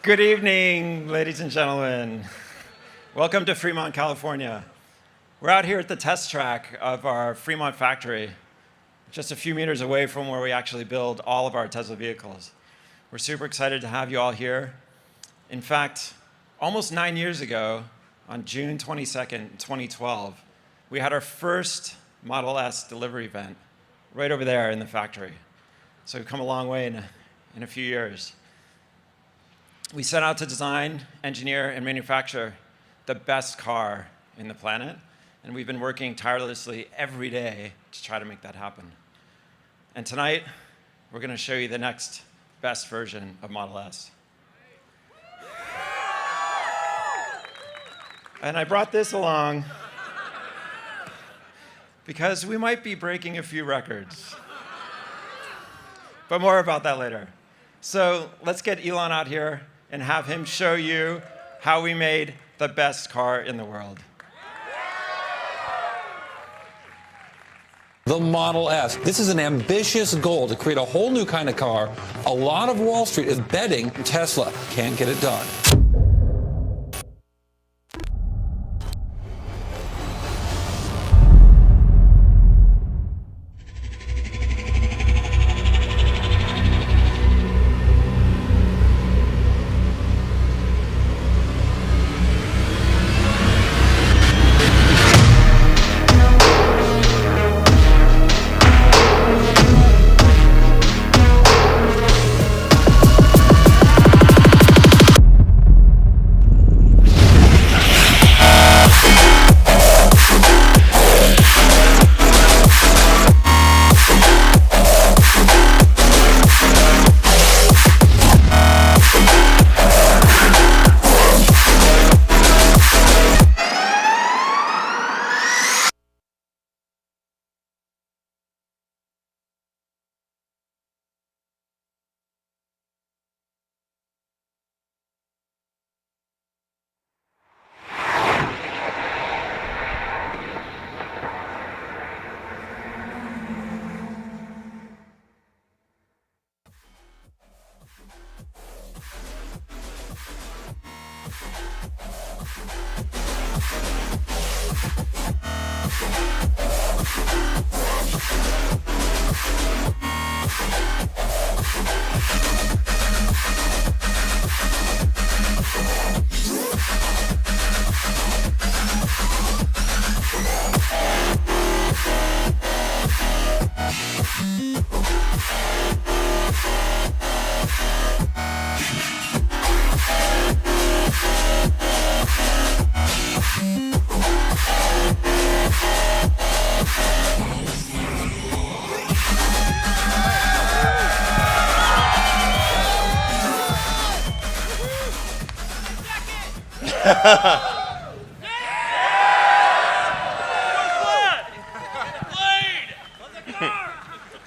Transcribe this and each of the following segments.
Good evening, ladies and gentlemen. Welcome to Fremont, California. We're out here at the test track of our Fremont factory, just a few meters away from where we actually build all of our Tesla vehicles. We're super excited to have you all here. In fact, almost 9 years ago, on June 22nd, 2012, we had our first Model S delivery event right over there in the factory. So we've come a long way in a few years. We set out to design, engineer, and manufacture the best car in the planet, and we've been working tirelessly every day to try to make that happen. And tonight, we're going to show you the next best version of Model S. And I brought this along because we might be breaking a few records. But more about that later. So let's get Elon out here and have him show you how we made the best car in the world. The Model S. This is an ambitious goal to create a whole new kind of car. A lot of Wall Street is betting Tesla can't get it done.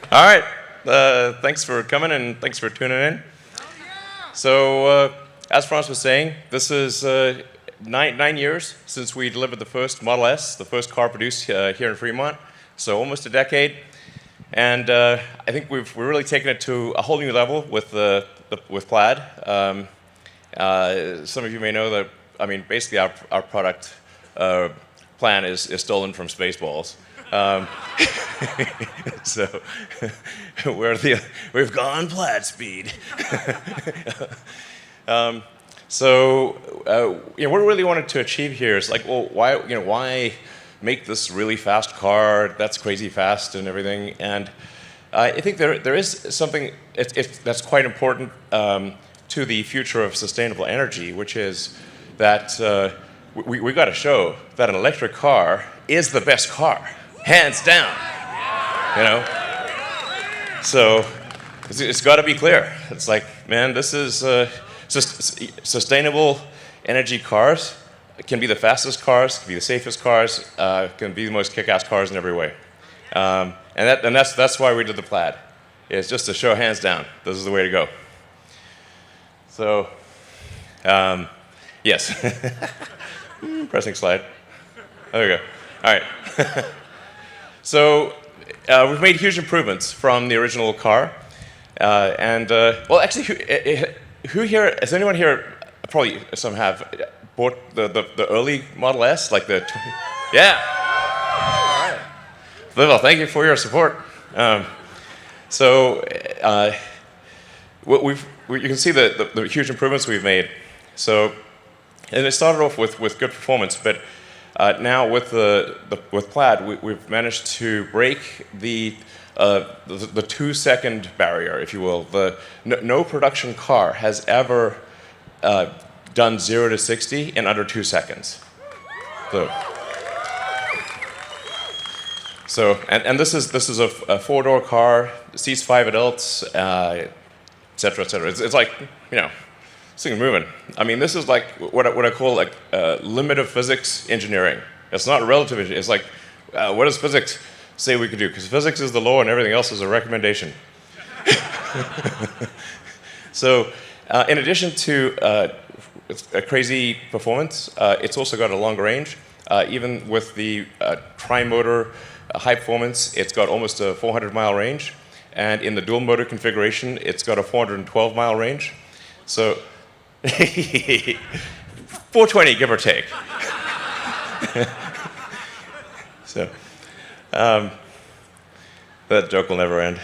All right, thanks for coming and thanks for tuning in. So, as Franz was saying, this is 9 years since we delivered the first Model S, the first car produced here in Fremont, so almost a decade. And I think we're really taken it to a whole new level with Plaid. Some of you may know that, I mean, basically our product plan is stolen from Spaceballs. So we've gone Plaid speed. What we really wanted to achieve here is like, well, why make this really fast car that's crazy fast and everything? And I think there is something that's quite important to the future of sustainable energy, which is that we got to show that an electric car is the best car, hands down. You know, so it's got to be clear. It's like, man, this is sustainable energy cars. It can be the fastest cars, can be the safest cars, can be the most kick-ass cars in every way. And that's why we did the Plaid. It's just to show hands down, this is the way to go. So, yes. Pressing slide. There we go. All right. So, we've made huge improvements from the original car. Well, actually, who here, has anyone here, probably some have, bought the early Model S? Like the, yeah. All right. Well, thank you for your support. You can see the huge improvements we've made. So, and it started off with good performance, but now with Plaid, we've managed to break the 2-second barrier, if you will. No production car has ever done 0 to 60 in under 2 seconds. And this is a 4-door car, seats 5 adults, et cetera, et cetera. It's like, you know, this thing's moving. I mean, this is like what I call like limit of physics engineering. It's not relative engineering. It's like, what does physics say we can do? Because physics is the law and everything else is a recommendation. So, in addition to a crazy performance, it's also got a longer range. Even with the tri-motor high performance, it's got almost a 400-mile range. And in the dual motor configuration, it's got a 412-mile range. So, 420, give or take. So, that joke will never end.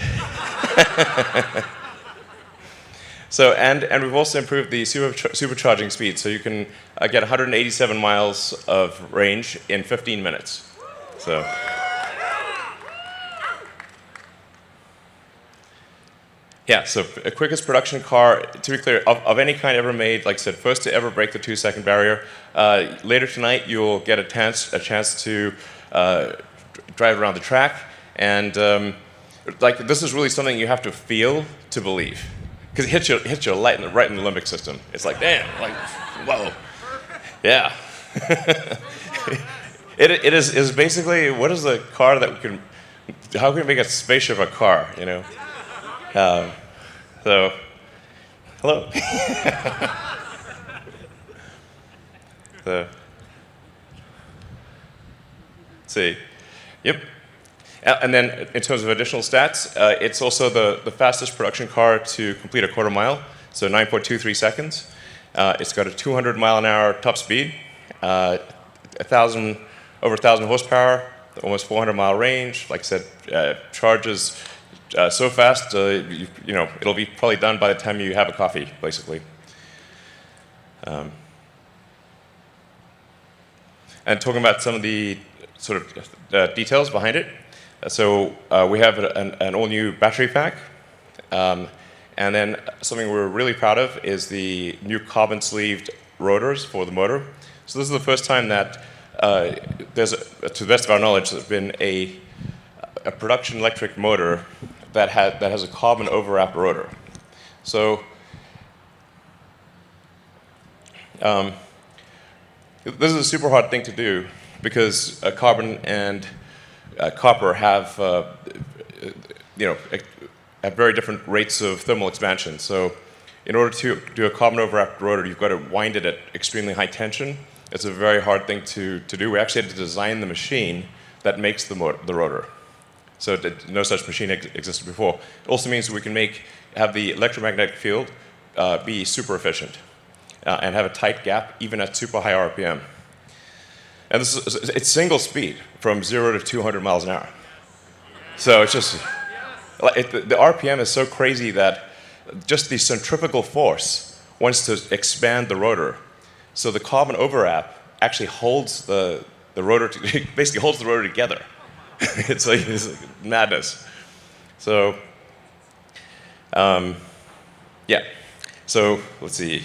So, and we've also improved the supercharging speed, so you can get 187 miles of range in 15 minutes. So. Yeah, so quickest production car, to be clear, of any kind ever made, like I said, first to ever break the 2-second barrier. Later tonight, you'll get a chance to drive around the track, and like this is really something you have to feel to believe, because it hits you right in the limbic system. It's like, damn, like, whoa, yeah. It is basically, what is the car that we can, how can we make a spaceship a car, you know? So, hello. Let's see. Yep. And then in terms of additional stats, it's also the fastest production car to complete a quarter mile, so 9.23 seconds. It's got a 200-mile-an-hour top speed, over 1,000 horsepower, almost 400-mile range. Like I said, charges so fast, you know, it'll be probably done by the time you have a coffee, basically. And talking about some of the sort of details behind it. So we have an all-new battery pack. And then something we're really proud of is the new carbon-sleeved rotors for the motor. So this is the first time that to the best of our knowledge, there's been a production electric motor that has a carbon overwrapped rotor. So this is a super hard thing to do because carbon and copper have have very different rates of thermal expansion. So in order to do a carbon overwrapped rotor, you've got to wind it at extremely high tension. It's a very hard thing to do. We actually had to design the machine that makes the rotor. So no such machine existed before. It also means we can have the electromagnetic field be super efficient and have a tight gap even at super high RPM. And it's single speed from 0 to 200 miles an hour. So it's just, the RPM is so crazy that just the centrifugal force wants to expand the rotor. So the carbon overwrap actually holds the rotor, basically holds the rotor together. It's like madness. So, yeah. So let's see.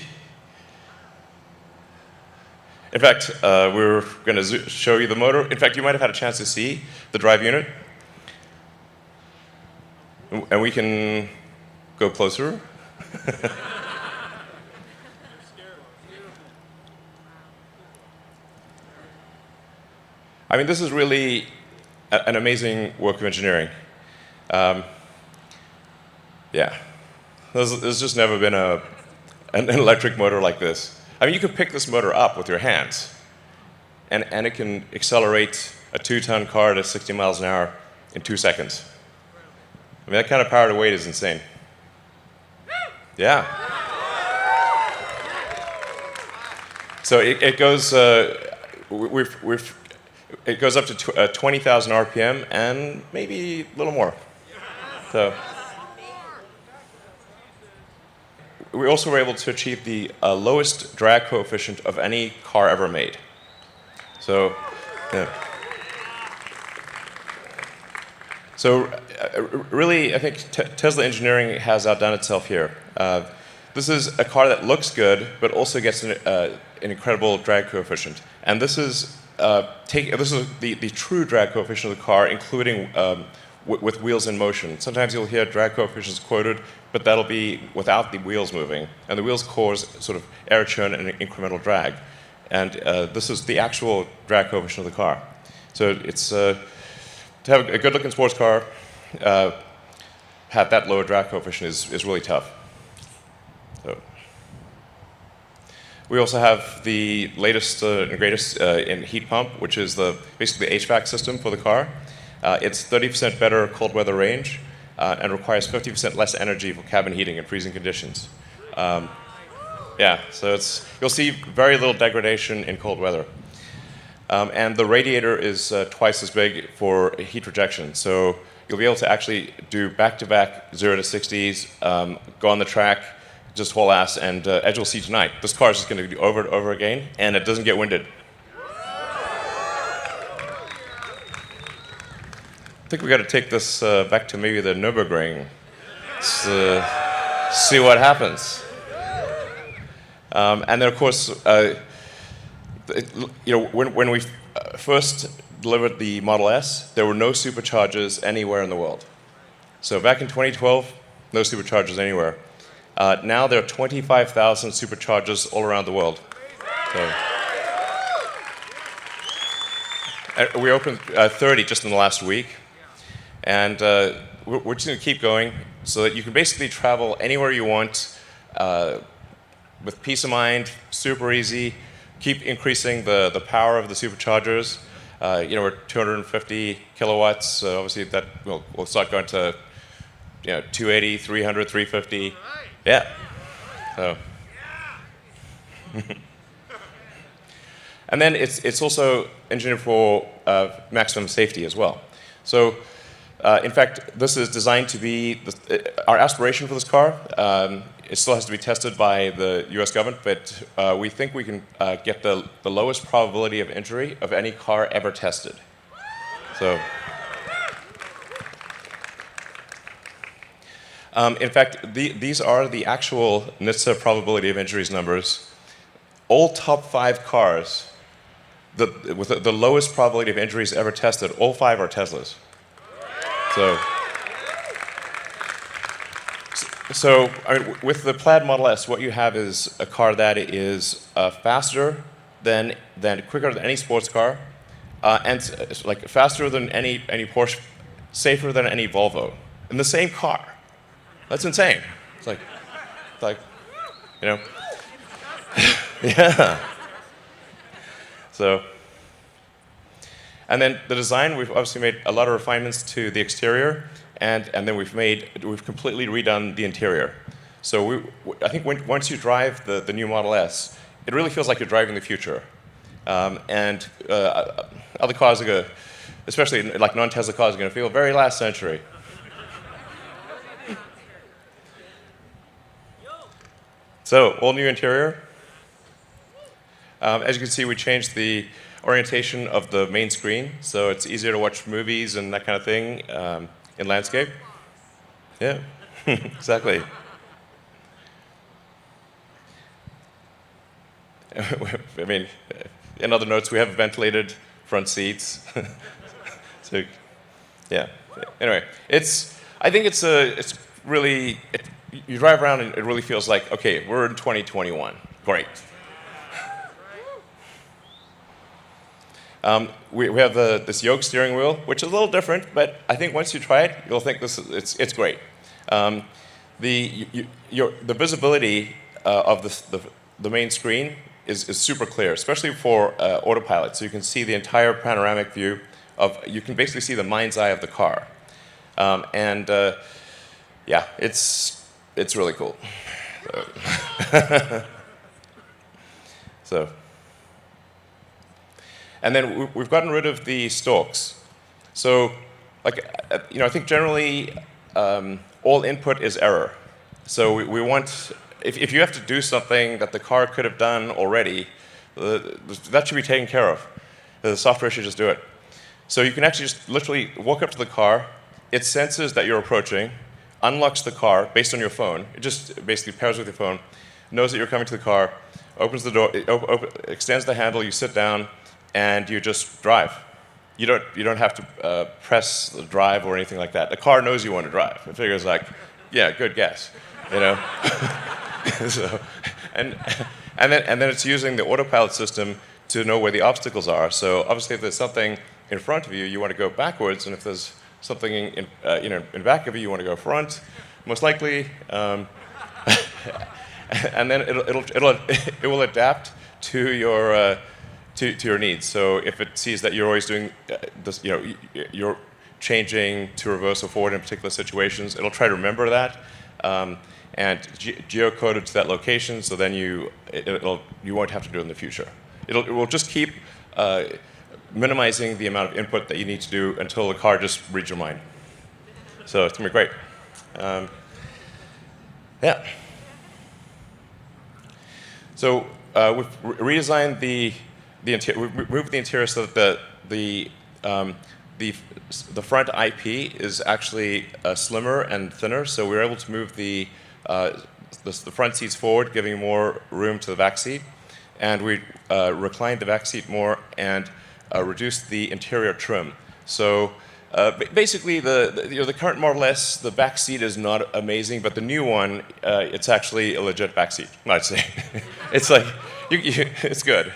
In fact, we're going to show you the motor. In fact, you might have had a chance to see the drive unit. And we can go closer. I mean, this is really an amazing work of engineering. Yeah. There's just never been an electric motor like this. I mean, you can pick this motor up with your hands, and it can accelerate a 2-ton car to 60 miles an hour in 2 seconds. I mean, that kind of power to weight is insane. Yeah. So it goes, it goes up to 20,000 RPM and maybe a little more. So. We also were able to achieve the lowest drag coefficient of any car ever made. So, yeah. So, really, I think Tesla engineering has outdone itself here. This is a car that looks good, but also gets an incredible drag coefficient. And this is the true drag coefficient of the car, including with wheels in motion. Sometimes you'll hear drag coefficients quoted, but that'll be without the wheels moving. And the wheels cause sort of air churn and incremental drag. And this is the actual drag coefficient of the car. So it's to have a good-looking sports car, have that lower drag coefficient is really tough. So. We also have the latest and greatest in heat pump, which is basically the HVAC system for the car. It's 30% better cold weather range and requires 50% less energy for cabin heating in freezing conditions. Yeah, so you'll see very little degradation in cold weather. And the radiator is twice as big for heat rejection. So you'll be able to actually do back-to-back 0 to 60s, go on the track, just haul ass, and as you'll see tonight, this car is just going to do over and over again, and it doesn't get winded. I think we got to take this back to maybe the Nürburgring. See what happens. And then, of course, when we first delivered the Model S, there were no superchargers anywhere in the world. So back in 2012, no superchargers anywhere. Now there are 25,000 superchargers all around the world. So, we opened 30 just in the last week. And we're just going to keep going so that you can basically travel anywhere you want with peace of mind, super easy, keep increasing the power of the superchargers. We're 250 kilowatts. Obviously, that we'll start going to 280, 300, 350. Yeah. So. And then it's also engineered for maximum safety as well. So. In fact, this is designed to be our aspiration for this car. It still has to be tested by the US government, but we think we can get the lowest probability of injury of any car ever tested. So, in fact, these are the actual NHTSA probability of injuries numbers. All top 5 cars with the lowest probability of injuries ever tested, all 5 are Teslas. So I mean, with the Plaid Model S, what you have is a car that is faster than quicker than any sports car, and like faster than any Porsche, safer than any Volvo in the same car. That's insane. It's like yeah. So. And then the design, we've obviously made a lot of refinements to the exterior, and then we've completely redone the interior. So I think once you drive the new Model S, it really feels like you're driving the future. And other cars are going to, especially like non-Tesla cars, are going to feel very last century. So all new interior. As you can see, we changed the orientation of the main screen, so it's easier to watch movies and that kind of thing in landscape. Yeah, exactly. I mean, in other notes, we have ventilated front seats. So, yeah. Anyway, I think it's really, you drive around and it really feels like, okay, we're in 2021. Great. We have this yoke steering wheel, which is a little different, but I think once you try it, you'll think it's great. The visibility of the main screen is super clear, especially for autopilot. So you can see the entire panoramic view you can basically see the mind's eye of the car. Yeah, it's really cool. So. And then we've gotten rid of the stalks. So, I think generally all input is error. So we want, if you have to do something that the car could have done already, that should be taken care of. The software should just do it. So you can actually just literally walk up to the car, it senses that you're approaching, unlocks the car based on your phone. It just basically pairs with your phone, knows that you're coming to the car, opens the door, extends the handle, you sit down, and you just drive. You don't have to press the drive or anything like that. The car knows you want to drive. It figures like, yeah, good guess, you know. So, and then it's using the autopilot system to know where the obstacles are. So obviously, if there's something in front of you, you want to go backwards, and if there's something in back of you, you want to go front, most likely. And then it will adapt to your to your needs. So if it sees that you're always doing this, you're changing to reverse or forward in particular situations, it'll try to remember that and geocode it to that location. So then you won't have to do it in the future. It will just keep minimizing the amount of input that you need to do until the car just reads your mind. So it's gonna be great. Yeah. So we've redesigned the interior. We've moved the interior so that the front IP is actually slimmer and thinner. So we were able to move the front seats forward, giving more room to the back seat, and we reclined the back seat more and reduced the interior trim. So basically, the current Model S, the back seat is not amazing, but the new one, it's actually a legit back seat, I'd say. It's like it's good.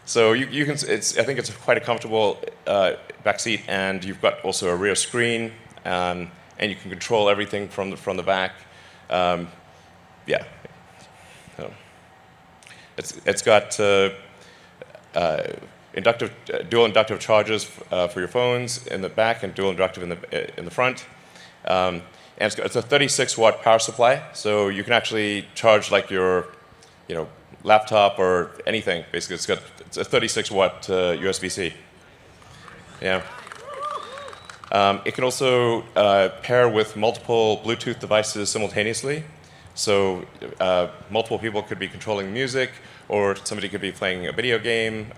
So you can. I think it's quite a comfortable back seat, and you've got also a rear screen, and you can control everything from the back. Yeah. So it's got dual inductive chargers for your phones in the back and dual inductive in the front. And it's a 36-watt power supply, so you can actually charge like your, laptop or anything. Basically, it's a 36-watt USB-C. Yeah. It can also pair with multiple Bluetooth devices simultaneously. So multiple people could be controlling music, or somebody could be playing a video game.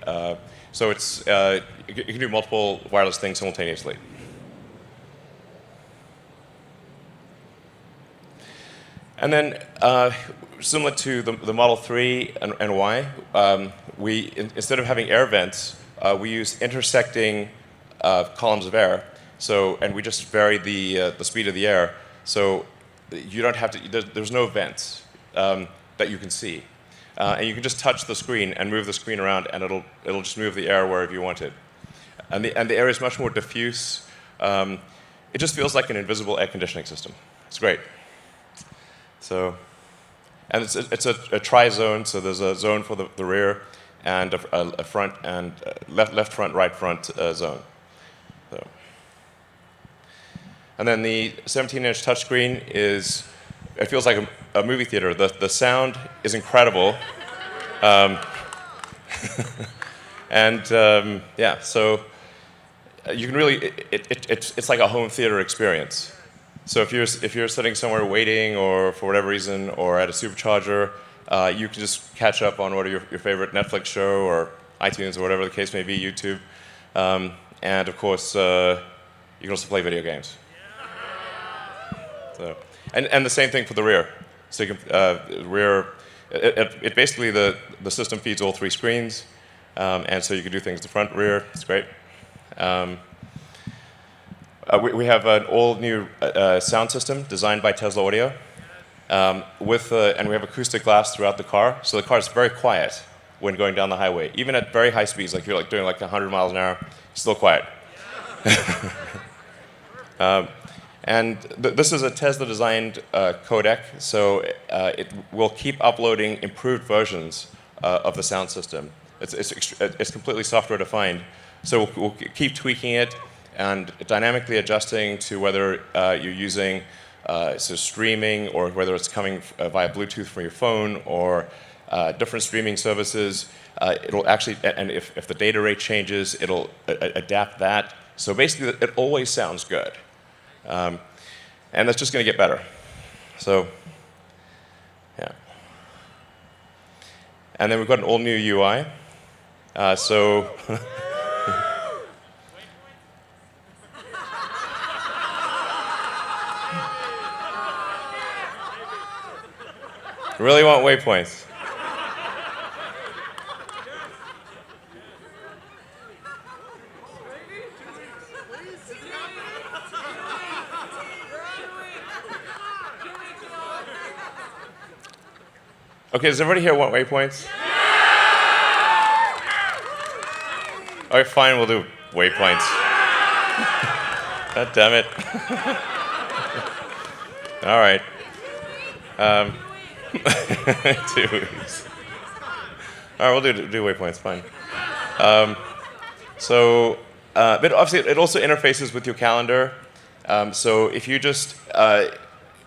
So you can do multiple wireless things simultaneously. And then, similar to the Model 3 and Y, instead of having air vents, we use intersecting columns of air. So, and we just vary the speed of the air. So you don't have to. There's no vents that you can see, and you can just touch the screen and move the screen around, and it'll just move the air wherever you want it. And the air is much more diffuse. It just feels like an invisible air conditioning system. It's great. So, and it's a tri-zone. So there's a zone for the rear, and a front and left front, right front zone. So. And then the 17-inch touchscreen it feels like a movie theater. The sound is incredible. And yeah, so you can really, it's like a home theater experience. So if you're sitting somewhere waiting, or for whatever reason, or at a supercharger, you can just catch up on what your favorite Netflix show, or iTunes, or whatever the case may be, YouTube. And of course, you can also play video games. So, and the same thing for the rear. So you can, rear it basically, the system feeds all 3 screens, and so you can do things to front, rear. It's great. We have an all-new sound system designed by Tesla Audio, and we have acoustic glass throughout the car, so the car is very quiet when going down the highway. Even at very high speeds, like you're doing 100 miles an hour, it's still quiet. This is a Tesla-designed codec, so it will keep uploading improved versions of the sound system. It's completely software-defined, so we'll keep tweaking it and dynamically adjusting to whether you're using streaming or whether it's coming via Bluetooth from your phone or different streaming services. It'll actually, and if the data rate changes, it'll adapt that. So basically, it always sounds good. And that's just going to get better. So, yeah. And then we've got an all-new UI. Really want waypoints. Okay, does everybody here want waypoints? All right, fine, we'll do waypoints. God damn it. All right. 2 weeks. All right, we'll do waypoints, fine. But obviously, it also interfaces with your calendar. So if you just,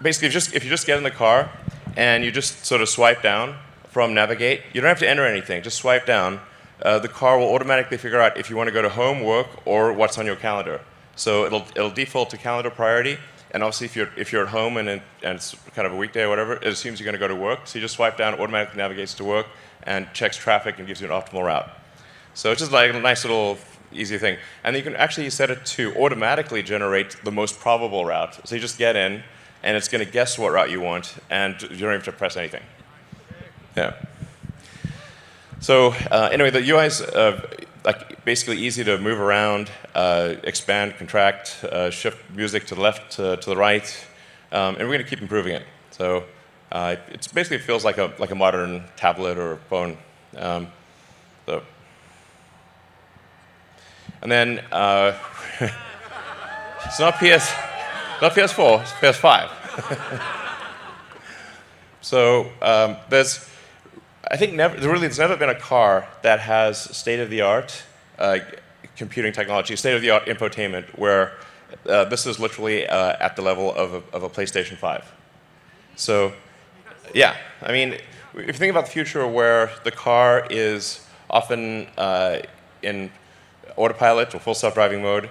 basically, if you just get in the car and you just sort of swipe down from Navigate, you don't have to enter anything, just swipe down. The car will automatically figure out if you want to go to home, work, or what's on your calendar. So it'll default to calendar priority. And obviously, if you're at home and it's kind of a weekday or whatever, it assumes you're going to go to work. So you just swipe down, automatically navigates to work, and checks traffic and gives you an optimal route. So it's just like a nice little easy thing. And you can actually set it to automatically generate the most probable route. So you just get in, and it's going to guess what route you want, and you don't have to press anything. Yeah. So anyway, the UI is basically easy to move around, expand, contract, shift music to the left, to the right, and we're going to keep improving it. So it basically feels like a modern tablet or phone. And then it's not PS4, it's PS5. So I think there's never been a car that has state-of-the-art computing technology, state-of-the-art infotainment, where this is literally at the level of a PlayStation 5. So, yeah, I mean, if you think about the future where the car is often in autopilot or full self-driving mode,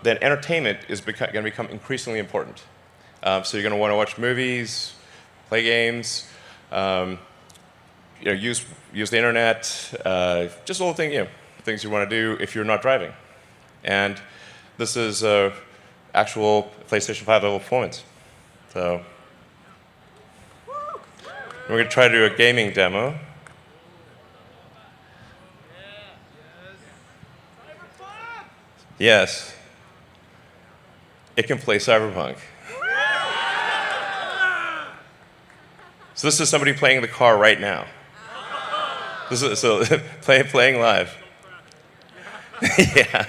then entertainment is going to become increasingly important. So you're going to want to watch movies, play games, use the internet, just all the things you want to do if you're not driving. And this is actual PlayStation 5 level performance. So we're going to try to do a gaming demo. Yes, it can play Cyberpunk. So this is somebody playing the car right now. This is playing live. Yeah.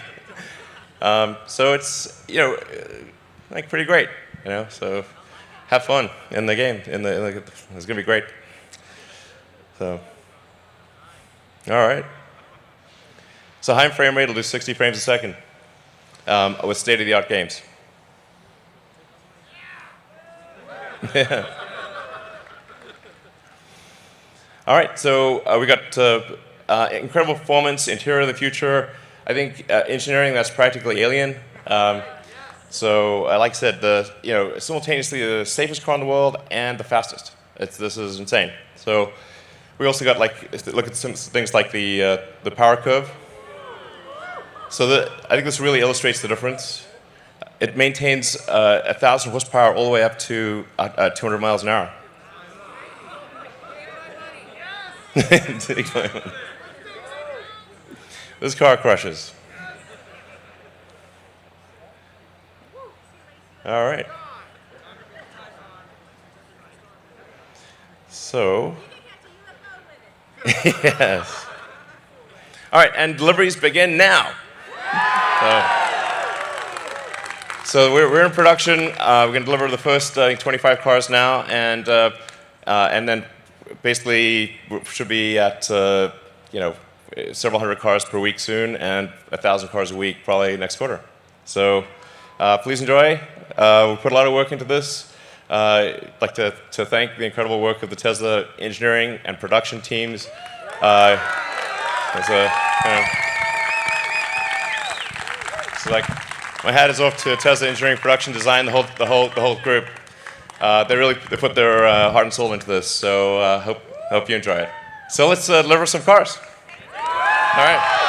So it's pretty great. So have fun in the game. It's gonna be great. So all right. So high frame rate will do 60 frames a second with state-of-the-art games. Yeah. All right, so we got incredible performance, interior of the future. I think engineering that's practically alien. So, like I said, simultaneously the safest car in the world and the fastest. This is insane. So, we also got look at some things like the power curve. So I think this really illustrates the difference. It maintains 1,000 horsepower all the way up to 200 miles an hour. This car crushes. All right. So, yes. All right, and deliveries begin now. So we're in production. We're going to deliver the first 25 cars now, and then basically we should be at several hundred cars per week soon, and 1,000 cars a week probably next quarter. So please enjoy. We put a lot of work into this. I'd like to thank the incredible work of the Tesla engineering and production teams. My hat is off to Tesla engineering, production, design, the whole group. They put their heart and soul into this. So hope you enjoy it. So let's deliver some cars. All right.